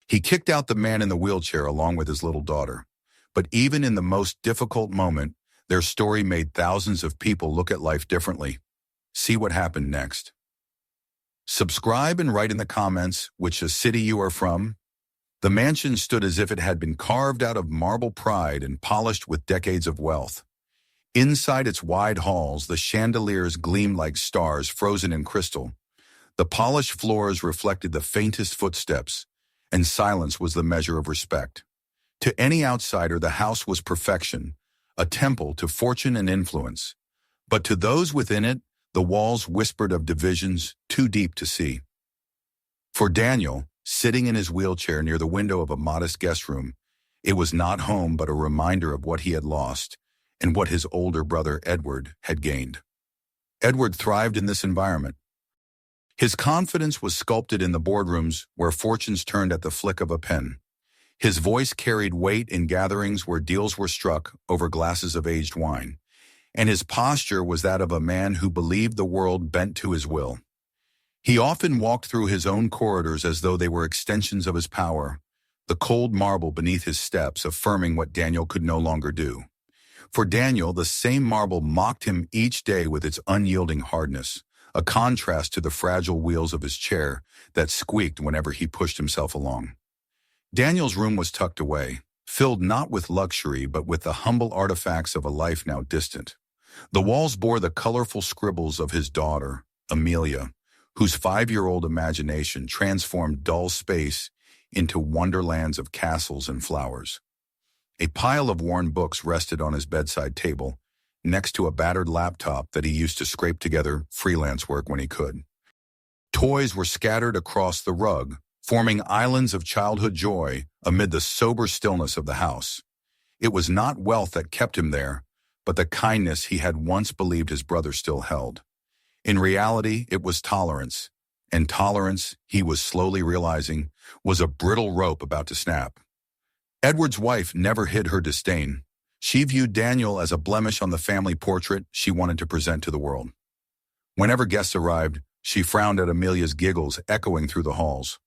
He kicked out the man in the wheelchair along with his little daughter. But even in the most difficult moment, their story made thousands of people look at life differently. See what happened next. Subscribe and write in the comments which city you are from. The mansion stood as if it had been carved out of marble pride and polished with decades of wealth. Inside its wide halls, the chandeliers gleamed like stars frozen in crystal. The polished floors reflected the faintest footsteps, and silence was the measure of respect. To any outsider, the house was perfection, a temple to fortune and influence. But to those within it, the walls whispered of divisions too deep to see. For Daniel, sitting in his wheelchair near the window of a modest guest room, it was not home but a reminder of what he had lost and what his older brother Edward had gained. Edward thrived in this environment. His confidence was sculpted in the boardrooms where fortunes turned at the flick of a pen. His voice carried weight in gatherings where deals were struck over glasses of aged wine, and his posture was that of a man who believed the world bent to his will. He often walked through his own corridors as though they were extensions of his power, the cold marble beneath his steps affirming what Daniel could no longer do. For Daniel, the same marble mocked him each day with its unyielding hardness, a contrast to the fragile wheels of his chair that squeaked whenever he pushed himself along. Daniel's room was tucked away, filled not with luxury but with the humble artifacts of a life now distant. The walls bore the colorful scribbles of his daughter, Amelia, whose 5-year-old imagination transformed dull space into wonderlands of castles and flowers. A pile of worn books rested on his bedside table, next to a battered laptop that he used to scrape together freelance work when he could. Toys were scattered across the rug, forming islands of childhood joy amid the sober stillness of the house. It was not wealth that kept him there, but the kindness he had once believed his brother still held. In reality, it was tolerance, and tolerance, he was slowly realizing, was a brittle rope about to snap. Edward's wife never hid her disdain. She viewed Daniel as a blemish on the family portrait she wanted to present to the world. Whenever guests arrived, she frowned at Amelia's giggles echoing through the halls.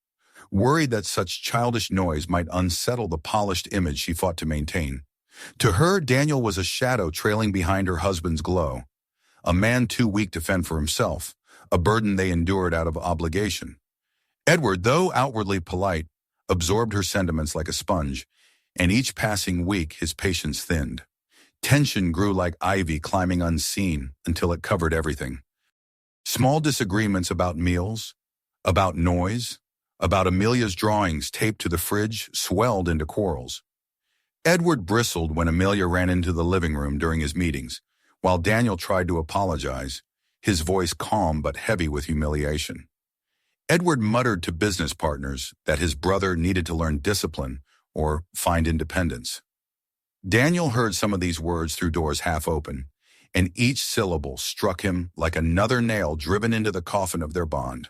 Worried that such childish noise might unsettle the polished image she fought to maintain. To her, Daniel was a shadow trailing behind her husband's glow, a man too weak to fend for himself, a burden they endured out of obligation. Edward, though outwardly polite, absorbed her sentiments like a sponge, and each passing week his patience thinned. Tension grew like ivy climbing unseen until it covered everything. Small disagreements about meals, about noise, about Amelia's drawings taped to the fridge swelled into quarrels. Edward bristled when Amelia ran into the living room during his meetings, while Daniel tried to apologize, his voice calm but heavy with humiliation. Edward muttered to business partners that his brother needed to learn discipline or find independence. Daniel heard some of these words through doors half open, and each syllable struck him like another nail driven into the coffin of their bond.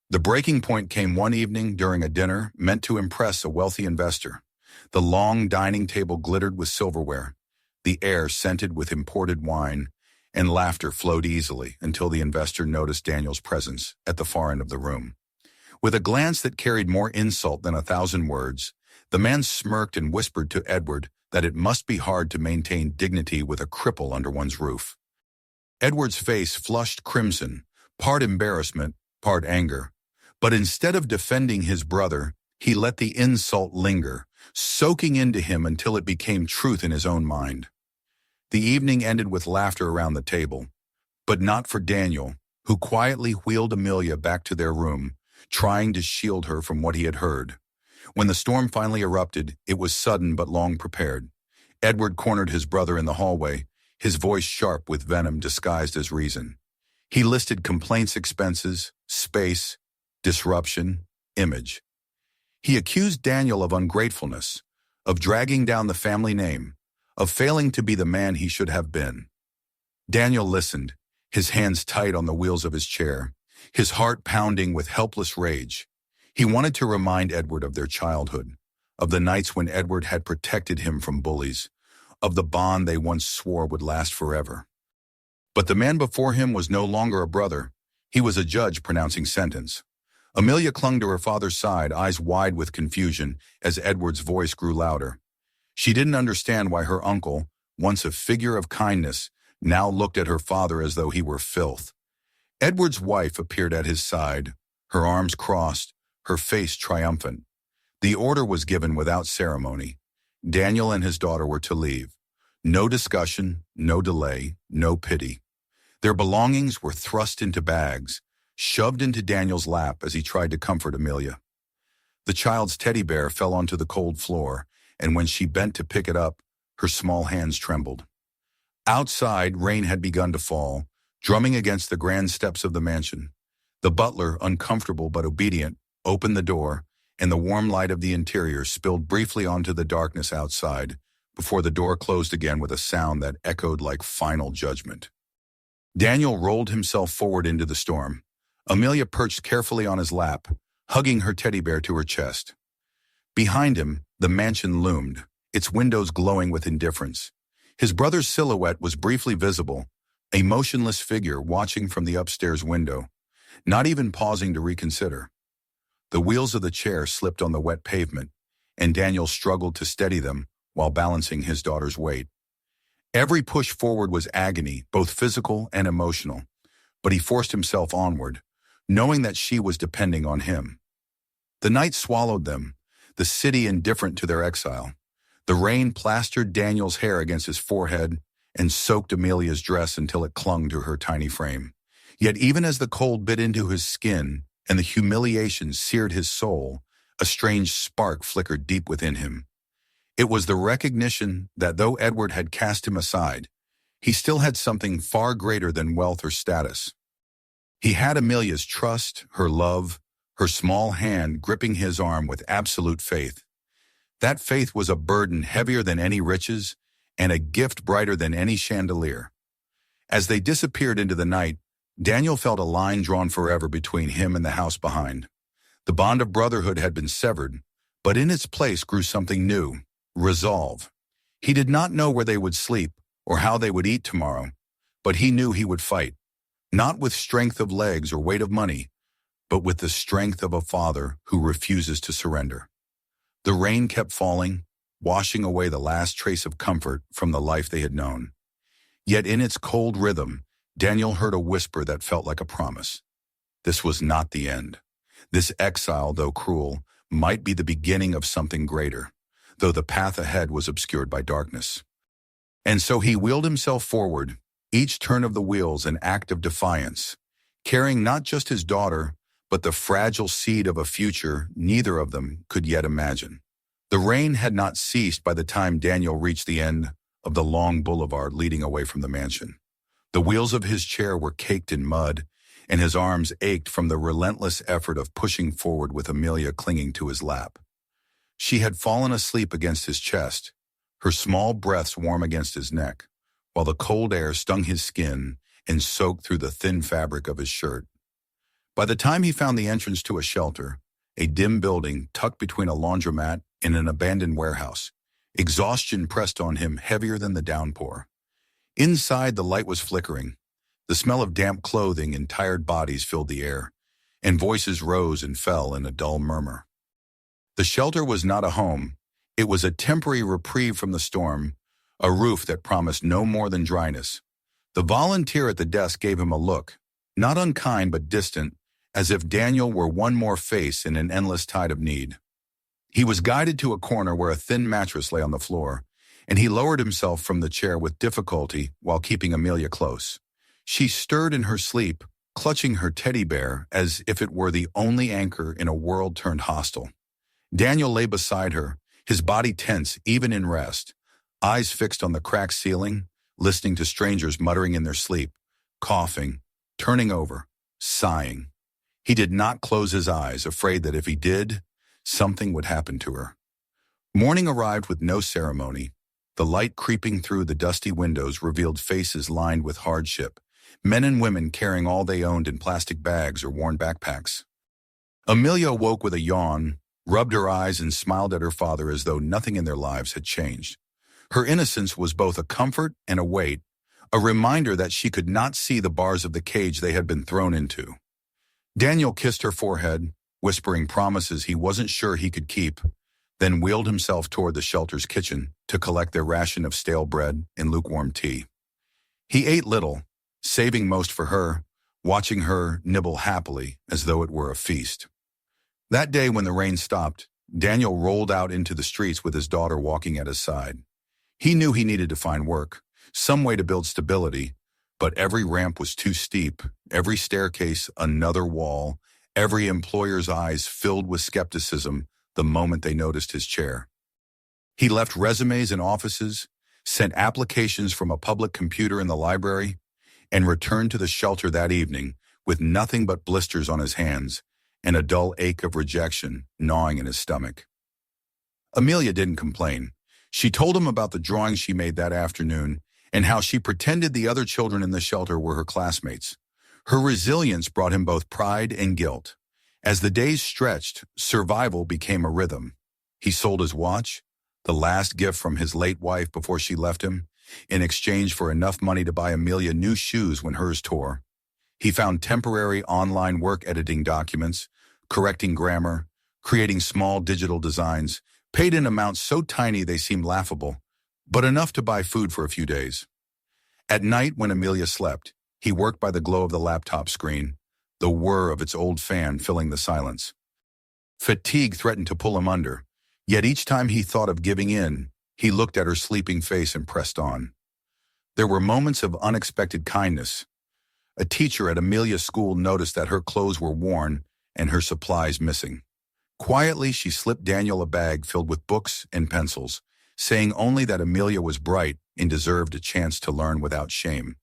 The breaking point came one evening during a dinner meant to impress a wealthy investor. The long dining table glittered with silverware, the air scented with imported wine, and laughter flowed easily until the investor noticed Daniel's presence at the far end of the room. With a glance that carried more insult than 1,000 words, the man smirked and whispered to Edward that it must be hard to maintain dignity with a cripple under one's roof. Edward's face flushed crimson, part embarrassment, part anger. But instead of defending his brother, he let the insult linger, soaking into him until it became truth in his own mind. The evening ended with laughter around the table, but not for Daniel, who quietly wheeled Amelia back to their room, trying to shield her from what he had heard. When the storm finally erupted, it was sudden but long prepared. Edward cornered his brother in the hallway, his voice sharp with venom disguised as reason. He listed complaints, expenses, space, disruption, image. He accused Daniel of ungratefulness, of dragging down the family name, of failing to be the man he should have been. Daniel listened, his hands tight on the wheels of his chair, his heart pounding with helpless rage. He wanted to remind Edward of their childhood, of the nights when Edward had protected him from bullies, of the bond they once swore would last forever. But the man before him was no longer a brother. He was a judge pronouncing sentence. Amelia clung to her father's side, eyes wide with confusion, as Edward's voice grew louder. She didn't understand why her uncle, once a figure of kindness, now looked at her father as though he were filth. Edward's wife appeared at his side, her arms crossed, her face triumphant. The order was given without ceremony. Daniel and his daughter were to leave. No discussion, no delay, no pity. Their belongings were thrust into bags, shoved into Daniel's lap as he tried to comfort Amelia. The child's teddy bear fell onto the cold floor, and when she bent to pick it up, her small hands trembled. Outside, rain had begun to fall, drumming against the grand steps of the mansion. The butler, uncomfortable but obedient, opened the door, and the warm light of the interior spilled briefly onto the darkness outside, before the door closed again with a sound that echoed like final judgment. Daniel rolled himself forward into the storm. Amelia perched carefully on his lap, hugging her teddy bear to her chest. Behind him, the mansion loomed, its windows glowing with indifference. His brother's silhouette was briefly visible, a motionless figure watching from the upstairs window, not even pausing to reconsider. The wheels of the chair slipped on the wet pavement, and Daniel struggled to steady them while balancing his daughter's weight. Every push forward was agony, both physical and emotional, but he forced himself onward, knowing that she was depending on him. The night swallowed them, the city indifferent to their exile. The rain plastered Daniel's hair against his forehead and soaked Amelia's dress until it clung to her tiny frame. Yet even as the cold bit into his skin and the humiliation seared his soul, a strange spark flickered deep within him. It was the recognition that though Edward had cast him aside, he still had something far greater than wealth or status. He had Amelia's trust, her love, her small hand gripping his arm with absolute faith. That faith was a burden heavier than any riches and a gift brighter than any chandelier. As they disappeared into the night, Daniel felt a line drawn forever between him and the house behind. The bond of brotherhood had been severed, but in its place grew something new, resolve. He did not know where they would sleep or how they would eat tomorrow, but he knew he would fight, not with strength of legs or weight of money, but with the strength of a father who refuses to surrender. The rain kept falling, washing away the last trace of comfort from the life they had known. Yet in its cold rhythm, Daniel heard a whisper that felt like a promise. This was not the end. This exile, though cruel, might be the beginning of something greater, though the path ahead was obscured by darkness. And so he wheeled himself forward, each turn of the wheels an act of defiance, carrying not just his daughter, but the fragile seed of a future neither of them could yet imagine. The rain had not ceased by the time Daniel reached the end of the long boulevard leading away from the mansion. The wheels of his chair were caked in mud, and his arms ached from the relentless effort of pushing forward with Amelia clinging to his lap. She had fallen asleep against his chest, her small breaths warm against his neck, while the cold air stung his skin and soaked through the thin fabric of his shirt. By the time he found the entrance to a shelter, a dim building tucked between a laundromat and an abandoned warehouse, exhaustion pressed on him heavier than the downpour. Inside, the light was flickering. The smell of damp clothing and tired bodies filled the air, and voices rose and fell in a dull murmur. The shelter was not a home. It was a temporary reprieve from the storm, a roof that promised no more than dryness. The volunteer at the desk gave him a look, not unkind but distant, as if Daniel were one more face in an endless tide of need. He was guided to a corner where a thin mattress lay on the floor, and he lowered himself from the chair with difficulty while keeping Amelia close. She stirred in her sleep, clutching her teddy bear as if it were the only anchor in a world turned hostile. Daniel lay beside her, his body tense even in rest, eyes fixed on the cracked ceiling, listening to strangers muttering in their sleep, coughing, turning over, sighing. He did not close his eyes, afraid that if he did, something would happen to her. Morning arrived with no ceremony. The light creeping through the dusty windows revealed faces lined with hardship, men and women carrying all they owned in plastic bags or worn backpacks. Amelia woke with a yawn, rubbed her eyes and smiled at her father as though nothing in their lives had changed. Her innocence was both a comfort and a weight, a reminder that she could not see the bars of the cage they had been thrown into. Daniel kissed her forehead, whispering promises he wasn't sure he could keep, then wheeled himself toward the shelter's kitchen to collect their ration of stale bread and lukewarm tea. He ate little, saving most for her, watching her nibble happily as though it were a feast. That day when the rain stopped, Daniel rolled out into the streets with his daughter walking at his side. He knew he needed to find work, some way to build stability, but every ramp was too steep, every staircase another wall, every employer's eyes filled with skepticism the moment they noticed his chair. He left resumes in offices, sent applications from a public computer in the library, and returned to the shelter that evening with nothing but blisters on his hands and a dull ache of rejection gnawing in his stomach. Amelia didn't complain. She told him about the drawing she made that afternoon and how she pretended the other children in the shelter were her classmates. Her resilience brought him both pride and guilt. As the days stretched, survival became a rhythm. He sold his watch, the last gift from his late wife before she left him, in exchange for enough money to buy Amelia new shoes when hers tore. He found temporary online work editing documents, correcting grammar, creating small digital designs, paid in amounts so tiny they seemed laughable, but enough to buy food for a few days. At night when Amelia slept, he worked by the glow of the laptop screen, the whir of its old fan filling the silence. Fatigue threatened to pull him under, yet each time he thought of giving in, he looked at her sleeping face and pressed on. There were moments of unexpected kindness. A teacher at Amelia's school noticed that her clothes were worn and her supplies missing. Quietly, she slipped Daniel a bag filled with books and pencils, saying only that Amelia was bright and deserved a chance to learn without shame.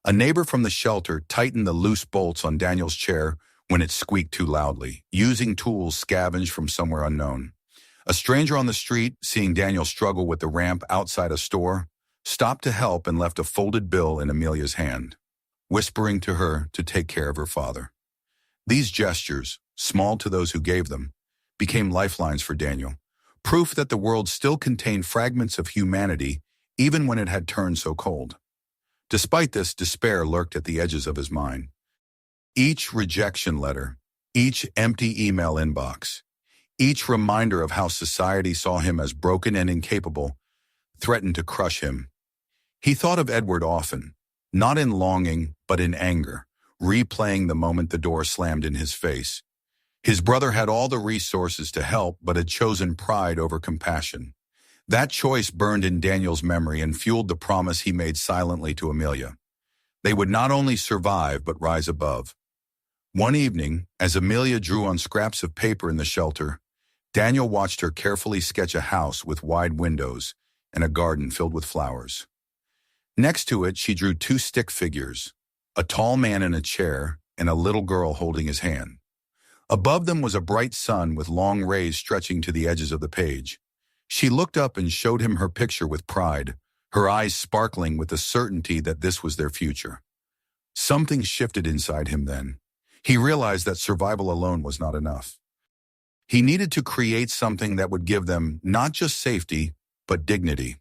A neighbor from the shelter tightened the loose bolts on Daniel's chair when it squeaked too loudly, using tools scavenged from somewhere unknown. A stranger on the street, seeing Daniel struggle with the ramp outside a store, stopped to help and left a folded bill in Amelia's hand, whispering to her to take care of her father. These gestures, small to those who gave them, became lifelines for Daniel, proof that the world still contained fragments of humanity even when it had turned so cold. Despite this, despair lurked at the edges of his mind. Each rejection letter, each empty email inbox, each reminder of how society saw him as broken and incapable threatened to crush him. He thought of Edward often, not in longing, but in anger, replaying the moment the door slammed in his face. His brother had all the resources to help, but had chosen pride over compassion. That choice burned in Daniel's memory and fueled the promise he made silently to Amelia. They would not only survive, but rise above. One evening, as Amelia drew on scraps of paper in the shelter, Daniel watched her carefully sketch a house with wide windows and a garden filled with flowers. Next to it, she drew two stick figures, a tall man in a chair and a little girl holding his hand. Above them was a bright sun with long rays stretching to the edges of the page. She looked up and showed him her picture with pride, her eyes sparkling with the certainty that this was their future. Something shifted inside him then. He realized that survival alone was not enough. He needed to create something that would give them not just safety, but dignity.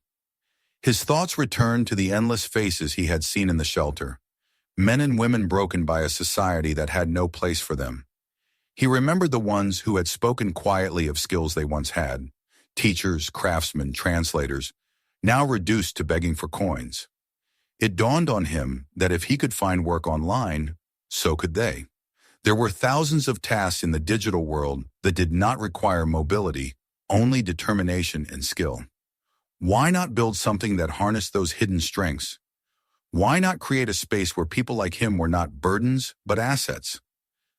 His thoughts returned to the endless faces he had seen in the shelter, men and women broken by a society that had no place for them. He remembered the ones who had spoken quietly of skills they once had, teachers, craftsmen, translators, now reduced to begging for coins. It dawned on him that if he could find work online, so could they. There were thousands of tasks in the digital world that did not require mobility, only determination and skill. Why not build something that harnessed those hidden strengths? Why not create a space where people like him were not burdens, but assets?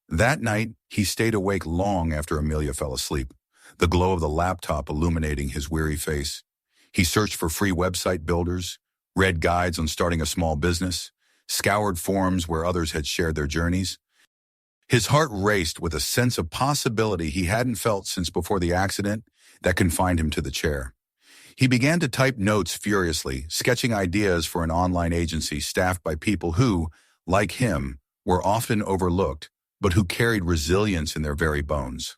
That night, he stayed awake long after Amelia fell asleep, the glow of the laptop illuminating his weary face. He searched for free website builders, read guides on starting a small business, scoured forums where others had shared their journeys. His heart raced with a sense of possibility he hadn't felt since before the accident that confined him to the chair. He began to type notes furiously, sketching ideas for an online agency staffed by people who, like him, were often overlooked, but who carried resilience in their very bones.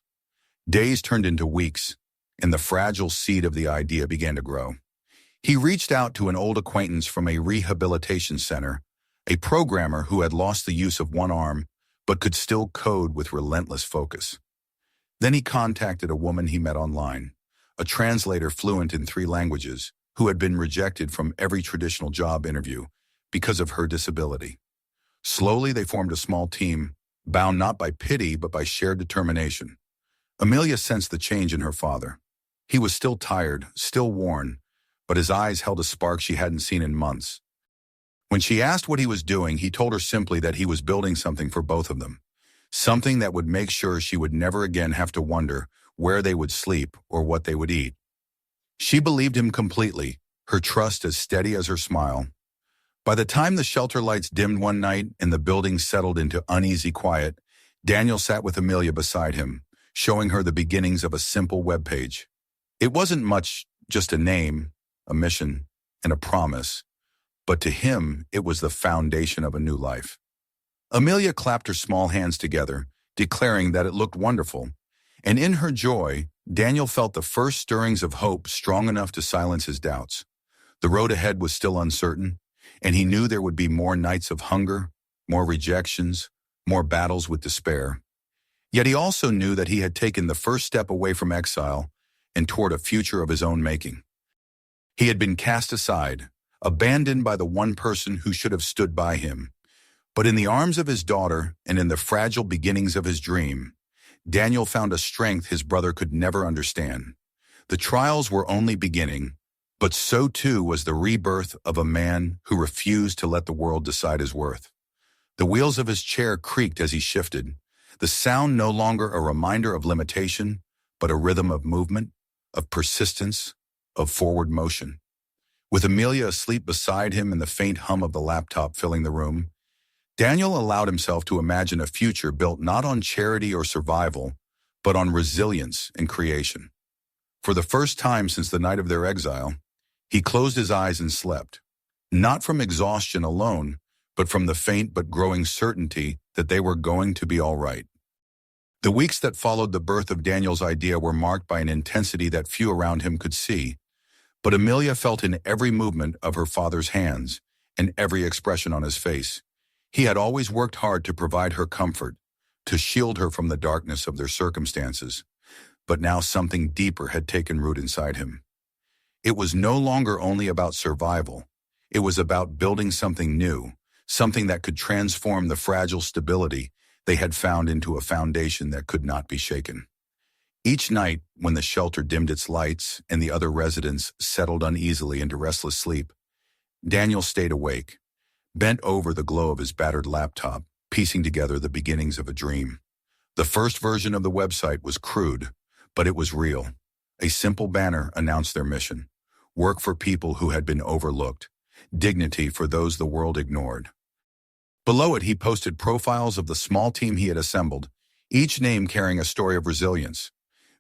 Days turned into weeks, and the fragile seed of the idea began to grow. He reached out to an old acquaintance from a rehabilitation center, a programmer who had lost the use of one arm, but could still code with relentless focus. Then he contacted a woman he met online, a translator fluent in 3 languages, who had been rejected from every traditional job interview because of her disability. Slowly, they formed a small team, bound not by pity but by shared determination. Amelia sensed the change in her father. He was still tired, still worn, but his eyes held a spark she hadn't seen in months. When she asked what he was doing, he told her simply that he was building something for both of them, something that would make sure she would never again have to wonder where they would sleep or what they would eat. She believed him completely, her trust as steady as her smile. By the time the shelter lights dimmed one night and the building settled into uneasy quiet, Daniel sat with Amelia beside him, showing her the beginnings of a simple web page. It wasn't much, just a name, a mission, and a promise, but to him it was the foundation of a new life. Amelia clapped her small hands together, declaring that it looked wonderful, and in her joy, Daniel felt the first stirrings of hope strong enough to silence his doubts. The road ahead was still uncertain, and he knew there would be more nights of hunger, more rejections, more battles with despair. Yet he also knew that he had taken the first step away from exile and toward a future of his own making. He had been cast aside, abandoned by the one person who should have stood by him. But in the arms of his daughter and in the fragile beginnings of his dream, Daniel found a strength his brother could never understand. The trials were only beginning, but so too was the rebirth of a man who refused to let the world decide his worth. The wheels of his chair creaked as he shifted, the sound no longer a reminder of limitation, but a rhythm of movement, of persistence, of forward motion. With Amelia asleep beside him and the faint hum of the laptop filling the room, Daniel allowed himself to imagine a future built not on charity or survival, but on resilience and creation. For the first time since the night of their exile, he closed his eyes and slept, not from exhaustion alone, but from the faint but growing certainty that they were going to be all right. The weeks that followed the birth of Daniel's idea were marked by an intensity that few around him could see, but Amelia felt in every movement of her father's hands and every expression on his face. He had always worked hard to provide her comfort, to shield her from the darkness of their circumstances, but now something deeper had taken root inside him. It was no longer only about survival. It was about building something new, something that could transform the fragile stability they had found into a foundation that could not be shaken. Each night, when the shelter dimmed its lights and the other residents settled uneasily into restless sleep, Daniel stayed awake, bent over the glow of his battered laptop, piecing together the beginnings of a dream. The first version of the website was crude, but it was real. A simple banner announced their mission: work for people who had been overlooked, dignity for those the world ignored. Below it, he posted profiles of the small team he had assembled, each name carrying a story of resilience.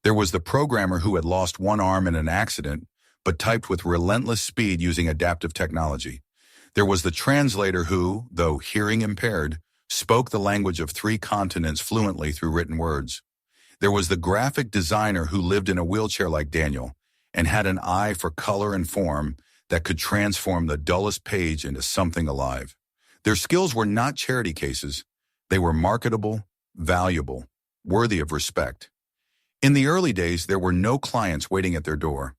There was the programmer who had lost one arm in an accident, but typed with relentless speed using adaptive technology. There was the translator who, though hearing impaired, spoke the language of 3 continents fluently through written words. There was the graphic designer who lived in a wheelchair like Daniel and had an eye for color and form that could transform the dullest page into something alive. Their skills were not charity cases. They were marketable, valuable, worthy of respect. In the early days, there were no clients waiting at their door.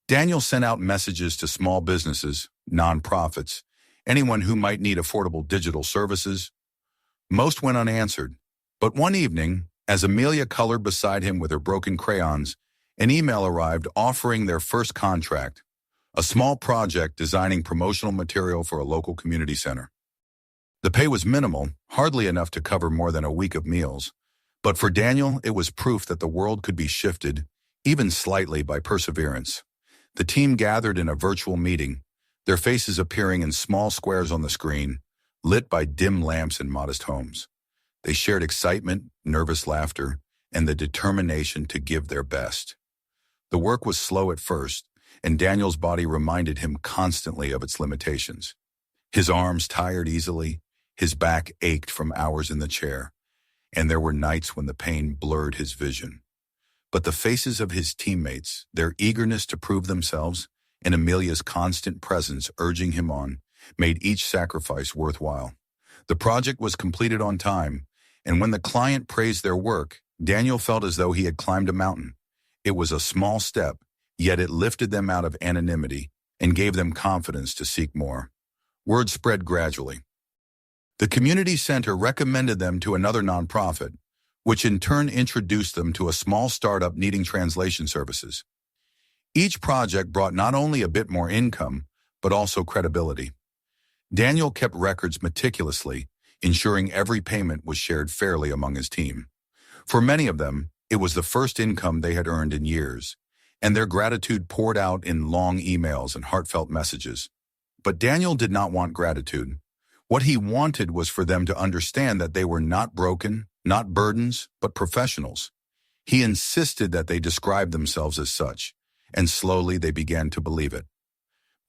Daniel sent out messages to small businesses, nonprofits, anyone who might need affordable digital services. Most went unanswered, but one evening, as Amelia colored beside him with her broken crayons, an email arrived offering their first contract, a small project designing promotional material for a local community center. The pay was minimal, hardly enough to cover more than a week of meals, but for Daniel, it was proof that the world could be shifted, even slightly, by perseverance. The team gathered in a virtual meeting, their faces appearing in small squares on the screen, lit by dim lamps in modest homes. They shared excitement, nervous laughter, and the determination to give their best. The work was slow at first, and Daniel's body reminded him constantly of its limitations. His arms tired easily, his back ached from hours in the chair, and there were nights when the pain blurred his vision. But the faces of his teammates, their eagerness to prove themselves, and Amelia's constant presence urging him on, made each sacrifice worthwhile. The project was completed on time, and when the client praised their work, Daniel felt as though he had climbed a mountain. It was a small step, yet it lifted them out of anonymity and gave them confidence to seek more. Word spread gradually. The community center recommended them to another nonprofit, which in turn introduced them to a small startup needing translation services. Each project brought not only a bit more income, but also credibility. Daniel kept records meticulously, ensuring every payment was shared fairly among his team. For many of them, it was the first income they had earned in years, and their gratitude poured out in long emails and heartfelt messages. But Daniel did not want gratitude. What he wanted was for them to understand that they were not broken, not burdens, but professionals. He insisted that they describe themselves as such, and slowly they began to believe it.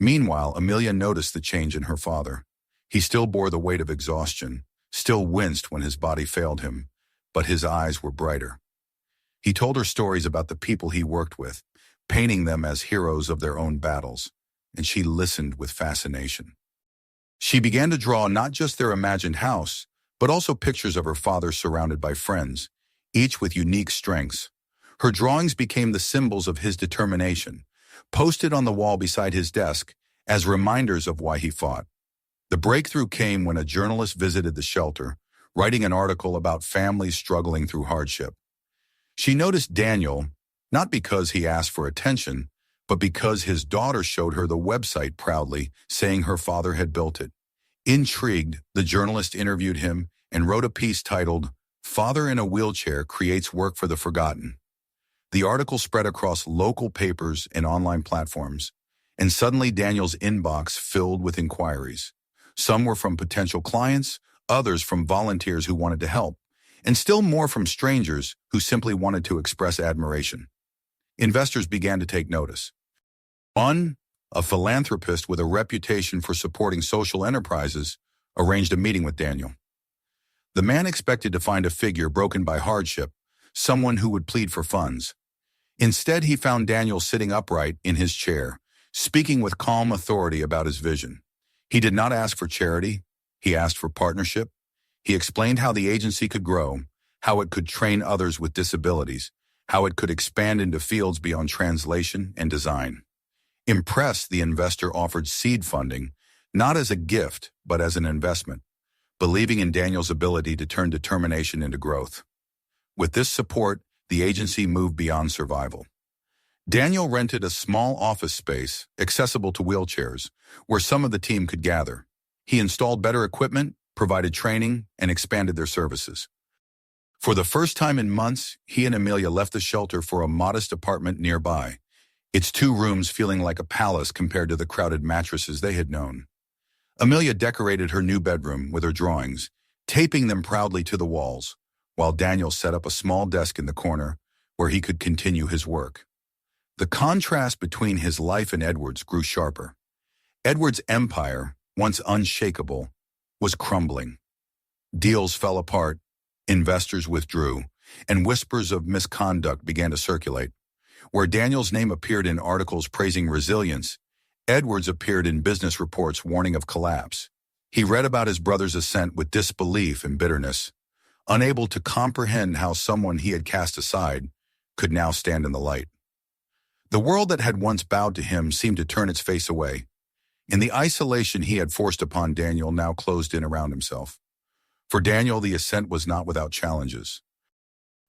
Meanwhile, Amelia noticed the change in her father. He still bore the weight of exhaustion, still winced when his body failed him, but his eyes were brighter. He told her stories about the people he worked with, painting them as heroes of their own battles, and she listened with fascination. She began to draw not just their imagined house, but also pictures of her father surrounded by friends, each with unique strengths. Her drawings became the symbols of his determination, posted on the wall beside his desk as reminders of why he fought. The breakthrough came when a journalist visited the shelter, writing an article about families struggling through hardship. She noticed Daniel, not because he asked for attention, but because his daughter showed her the website proudly, saying her father had built it. Intrigued, the journalist interviewed him and wrote a piece titled, "Father in a Wheelchair Creates Work for the Forgotten." The article spread across local papers and online platforms, and suddenly Daniel's inbox filled with inquiries. Some were from potential clients, others from volunteers who wanted to help, and still more from strangers who simply wanted to express admiration. Investors began to take notice. One, a philanthropist with a reputation for supporting social enterprises, arranged a meeting with Daniel. The man expected to find a figure broken by hardship, someone who would plead for funds. Instead, he found Daniel sitting upright in his chair, speaking with calm authority about his vision. He did not ask for charity, he asked for partnership. He explained how the agency could grow, how it could train others with disabilities, how it could expand into fields beyond translation and design. Impressed, the investor offered seed funding, not as a gift, but as an investment, believing in Daniel's ability to turn determination into growth. With this support, the agency moved beyond survival. Daniel rented a small office space, accessible to wheelchairs, where some of the team could gather. He installed better equipment, provided training, and expanded their services. For the first time in months, he and Amelia left the shelter for a modest apartment nearby, its 2 rooms feeling like a palace compared to the crowded mattresses they had known. Amelia decorated her new bedroom with her drawings, taping them proudly to the walls, while Daniel set up a small desk in the corner where he could continue his work. The contrast between his life and Edward's grew sharper. Edward's empire, once unshakable, was crumbling. Deals fell apart, investors withdrew, and whispers of misconduct began to circulate. Where Daniel's name appeared in articles praising resilience, Edward's appeared in business reports warning of collapse. He read about his brother's ascent with disbelief and bitterness, unable to comprehend how someone he had cast aside could now stand in the light. The world that had once bowed to him seemed to turn its face away. In the isolation he had forced upon Daniel now closed in around himself. For Daniel, the ascent was not without challenges.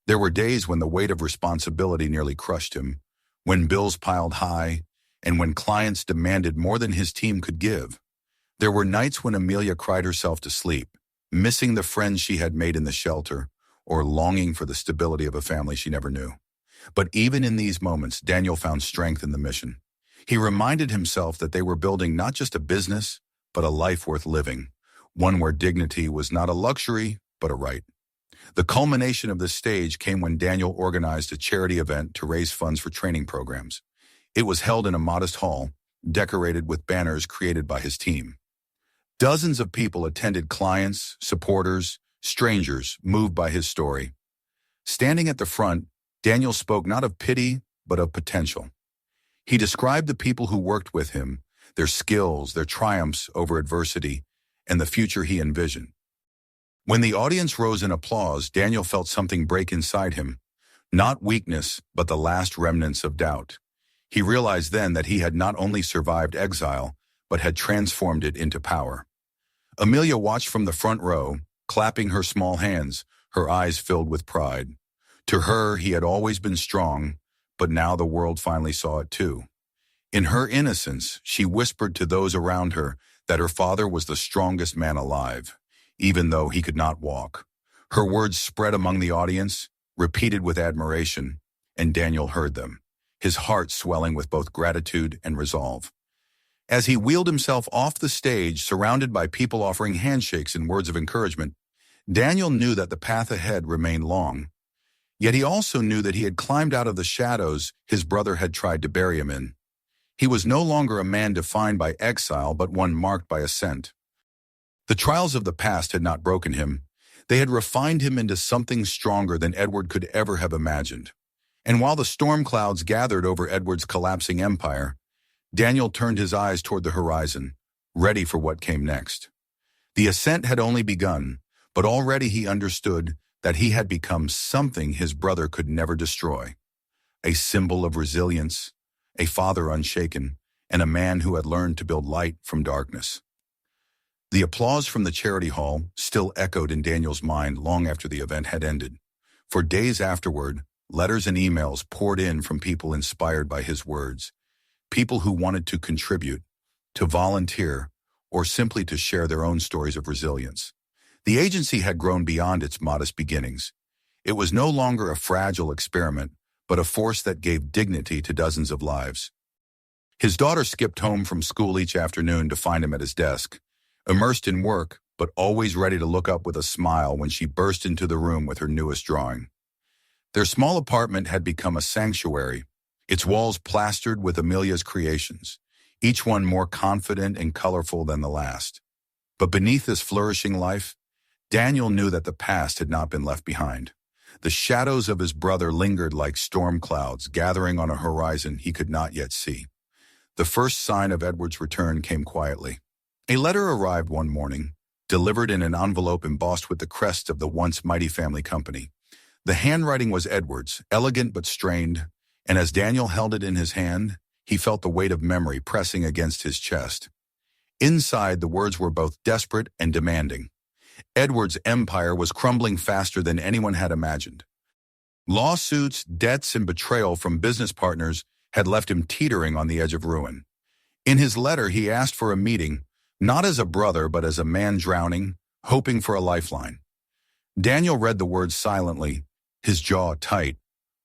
There were days when the weight of responsibility nearly crushed him, when bills piled high, and when clients demanded more than his team could give. There were nights when Amelia cried herself to sleep, missing the friends she had made in the shelter, or longing for the stability of a family she never knew. But even in these moments, Daniel found strength in the mission. He reminded himself that they were building not just a business, but a life worth living, one where dignity was not a luxury, but a right. The culmination of this stage came when Daniel organized a charity event to raise funds for training programs. It was held in a modest hall, decorated with banners created by his team. Dozens of people attended, clients, supporters, strangers, moved by his story. Standing at the front, Daniel spoke not of pity, but of potential. He described the people who worked with him, their skills, their triumphs over adversity, and the future he envisioned. When the audience rose in applause, Daniel felt something break inside him. Not weakness, but the last remnants of doubt. He realized then that he had not only survived exile, but had transformed it into power. Amelia watched from the front row, clapping her small hands, her eyes filled with pride. To her, he had always been strong, but now the world finally saw it too. In her innocence, she whispered to those around her that her father was the strongest man alive, even though he could not walk. Her words spread among the audience, repeated with admiration, and Daniel heard them, his heart swelling with both gratitude and resolve. As he wheeled himself off the stage, surrounded by people offering handshakes and words of encouragement, Daniel knew that the path ahead remained long. Yet he also knew that he had climbed out of the shadows his brother had tried to bury him in. He was no longer a man defined by exile, but one marked by ascent. The trials of the past had not broken him. They had refined him into something stronger than Edward could ever have imagined. And while the storm clouds gathered over Edward's collapsing empire, Daniel turned his eyes toward the horizon, ready for what came next. The ascent had only begun, but already he understood that he had become something his brother could never destroy. A symbol of resilience, a father unshaken, and a man who had learned to build light from darkness. The applause from the charity hall still echoed in Daniel's mind long after the event had ended. For days afterward, letters and emails poured in from people inspired by his words, people who wanted to contribute, to volunteer, or simply to share their own stories of resilience. The agency had grown beyond its modest beginnings. It was no longer a fragile experiment, but a force that gave dignity to dozens of lives. His daughter skipped home from school each afternoon to find him at his desk, immersed in work, but always ready to look up with a smile when she burst into the room with her newest drawing. Their small apartment had become a sanctuary, its walls plastered with Amelia's creations, each one more confident and colorful than the last. But beneath this flourishing life, Daniel knew that the past had not been left behind. The shadows of his brother lingered like storm clouds gathering on a horizon he could not yet see. The first sign of Edward's return came quietly. A letter arrived one morning, delivered in an envelope embossed with the crest of the once mighty family company. The handwriting was Edward's, elegant but strained, and as Daniel held it in his hand, he felt the weight of memory pressing against his chest. Inside, the words were both desperate and demanding. Edward's empire was crumbling faster than anyone had imagined. Lawsuits, debts, and betrayal from business partners had left him teetering on the edge of ruin. In his letter, he asked for a meeting, not as a brother, but as a man drowning, hoping for a lifeline. Daniel read the words silently, his jaw tight,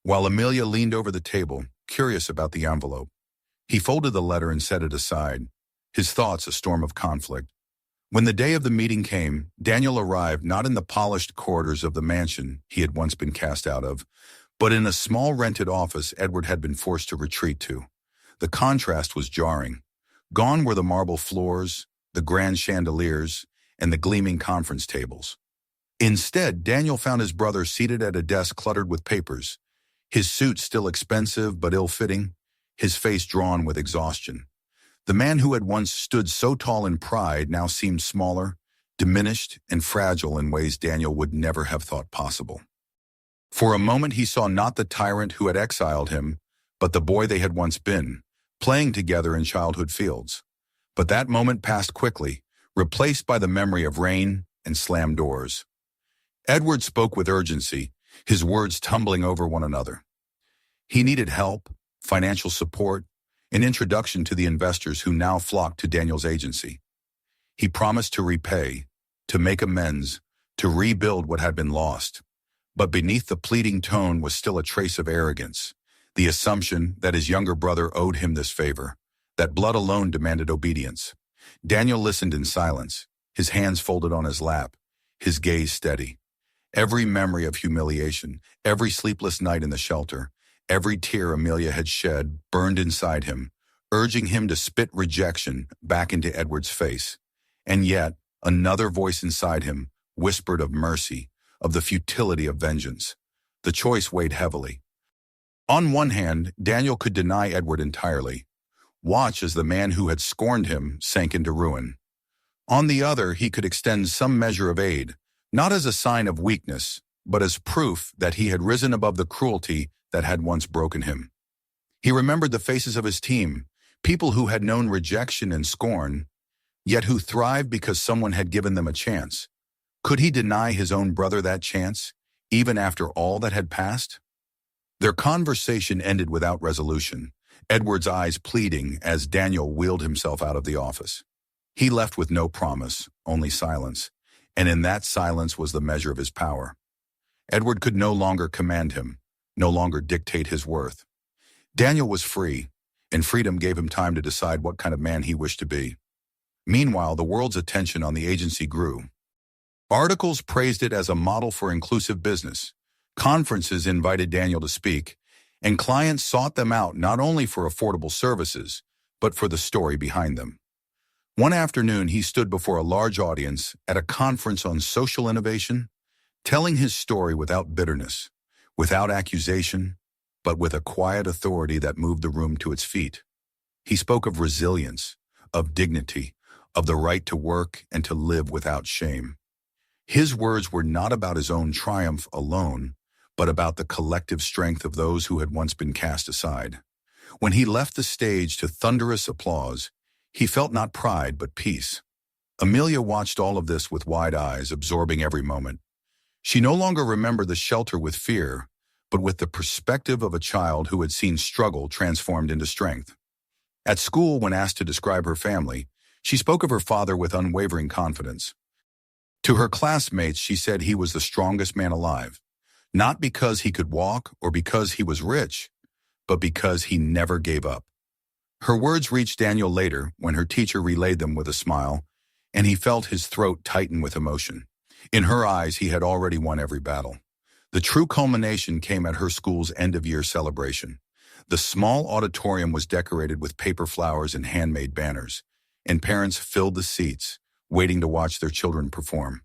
while Amelia leaned over the table, curious about the envelope. He folded the letter and set it aside, his thoughts a storm of conflict. When the day of the meeting came, Daniel arrived not in the polished corridors of the mansion he had once been cast out of, but in a small rented office Edward had been forced to retreat to. The contrast was jarring. Gone were the marble floors, the grand chandeliers, and the gleaming conference tables. Instead, Daniel found his brother seated at a desk cluttered with papers, his suit still expensive but ill-fitting, his face drawn with exhaustion. The man who had once stood so tall in pride now seemed smaller, diminished, and fragile in ways Daniel would never have thought possible. For a moment he saw not the tyrant who had exiled him, but the boy they had once been, playing together in childhood fields. But that moment passed quickly, replaced by the memory of rain and slammed doors. Edward spoke with urgency, his words tumbling over one another. He needed help, financial support, an introduction to the investors who now flocked to Daniel's agency. He promised to repay, to make amends, to rebuild what had been lost. But beneath the pleading tone was still a trace of arrogance, the assumption that his younger brother owed him this favor, that blood alone demanded obedience. Daniel listened in silence, his hands folded on his lap, his gaze steady. Every memory of humiliation, every sleepless night in the shelter, every tear Amelia had shed burned inside him, urging him to spit rejection back into Edward's face. And yet, another voice inside him whispered of mercy, of the futility of vengeance. The choice weighed heavily. On one hand, Daniel could deny Edward entirely, watch as the man who had scorned him sank into ruin. On the other, he could extend some measure of aid, not as a sign of weakness, but as proof that he had risen above the cruelty that had once broken him. He remembered the faces of his team, people who had known rejection and scorn, yet who thrived because someone had given them a chance. Could he deny his own brother that chance, even after all that had passed? Their conversation ended without resolution, Edward's eyes pleading as Daniel wheeled himself out of the office. He left with no promise, only silence, and in that silence was the measure of his power. Edward could no longer command him, no longer dictate his worth. Daniel was free, and freedom gave him time to decide what kind of man he wished to be. Meanwhile, the world's attention on the agency grew. Articles praised it as a model for inclusive business. Conferences invited Daniel to speak, and clients sought them out not only for affordable services, but for the story behind them. One afternoon, he stood before a large audience at a conference on social innovation, telling his story without bitterness, without accusation, but with a quiet authority that moved the room to its feet. He spoke of resilience, of dignity, of the right to work and to live without shame. His words were not about his own triumph alone, but about the collective strength of those who had once been cast aside. When he left the stage to thunderous applause, he felt not pride but peace. Amelia watched all of this with wide eyes, absorbing every moment. She no longer remembered the shelter with fear, but with the perspective of a child who had seen struggle transformed into strength. At school, when asked to describe her family, she spoke of her father with unwavering confidence. To her classmates, she said he was the strongest man alive, not because he could walk or because he was rich, but because he never gave up. Her words reached Daniel later when her teacher relayed them with a smile, and he felt his throat tighten with emotion. In her eyes, he had already won every battle. The true culmination came at her school's end-of-year celebration. The small auditorium was decorated with paper flowers and handmade banners, and parents filled the seats, waiting to watch their children perform.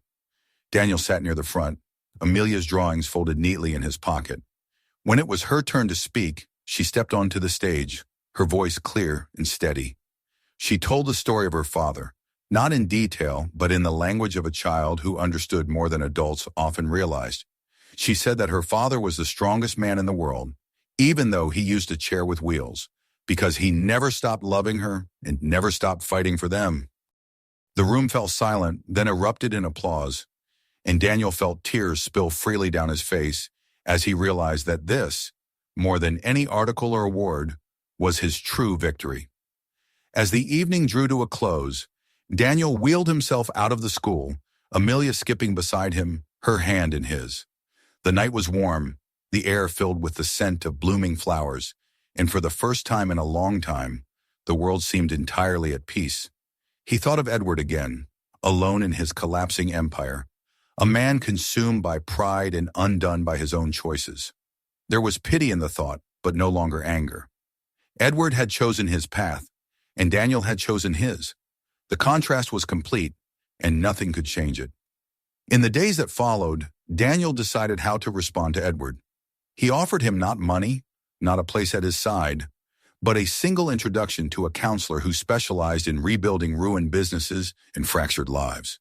Daniel sat near the front, Amelia's drawings folded neatly in his pocket. When it was her turn to speak, she stepped onto the stage, her voice clear and steady. She told the story of her father, not in detail, but in the language of a child who understood more than adults often realized. She said that her father was the strongest man in the world, even though he used a chair with wheels, because he never stopped loving her and never stopped fighting for them. The room fell silent, then erupted in applause, and Daniel felt tears spill freely down his face as he realized that this, more than any article or award, was his true victory. As the evening drew to a close, Daniel wheeled himself out of the school, Amelia skipping beside him, her hand in his. The night was warm, the air filled with the scent of blooming flowers, and for the first time in a long time, the world seemed entirely at peace. He thought of Edward again, alone in his collapsing empire, a man consumed by pride and undone by his own choices. There was pity in the thought, but no longer anger. Edward had chosen his path, and Daniel had chosen his. The contrast was complete, and nothing could change it. In the days that followed, Daniel decided how to respond to Edward. He offered him not money, not a place at his side, but a single introduction to a counselor who specialized in rebuilding ruined businesses and fractured lives.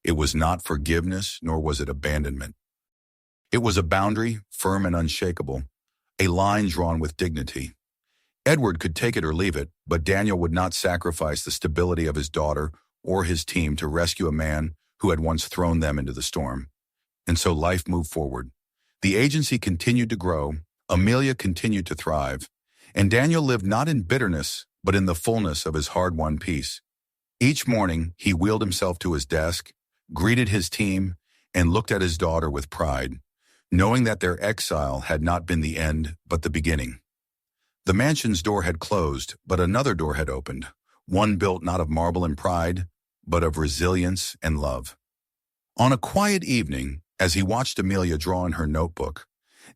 It was not forgiveness, nor was it abandonment. It was a boundary, firm and unshakable, a line drawn with dignity. Edward could take it or leave it, but Daniel would not sacrifice the stability of his daughter or his team to rescue a man who had once thrown them into the storm. And so life moved forward. The agency continued to grow, Amelia continued to thrive, and Daniel lived not in bitterness, but in the fullness of his hard-won peace. Each morning, he wheeled himself to his desk, greeted his team, and looked at his daughter with pride, knowing that their exile had not been the end, but the beginning. The mansion's door had closed, but another door had opened, one built not of marble and pride, but of resilience and love. On a quiet evening, as he watched Amelia draw in her notebook,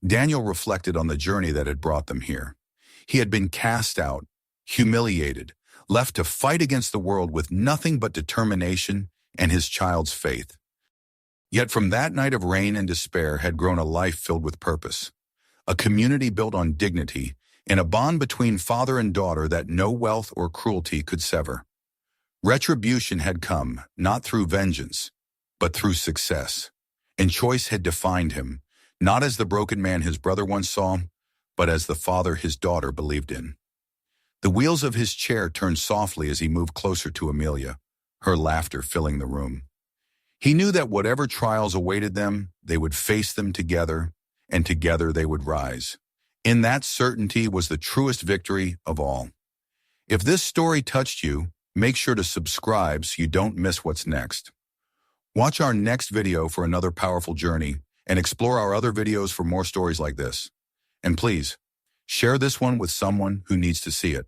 Daniel reflected on the journey that had brought them here. He had been cast out, humiliated, left to fight against the world with nothing but determination and his child's faith. Yet from that night of rain and despair had grown a life filled with purpose, a community built on dignity, and a bond between father and daughter that no wealth or cruelty could sever. Retribution had come, not through vengeance, but through success. And choice had defined him, not as the broken man his brother once saw, but as the father his daughter believed in. The wheels of his chair turned softly as he moved closer to Amelia, her laughter filling the room. He knew that whatever trials awaited them, they would face them together, and together they would rise. In that certainty was the truest victory of all. If this story touched you, make sure to subscribe so you don't miss what's next. Watch our next video for another powerful journey, and explore our other videos for more stories like this. And please, share this one with someone who needs to see it.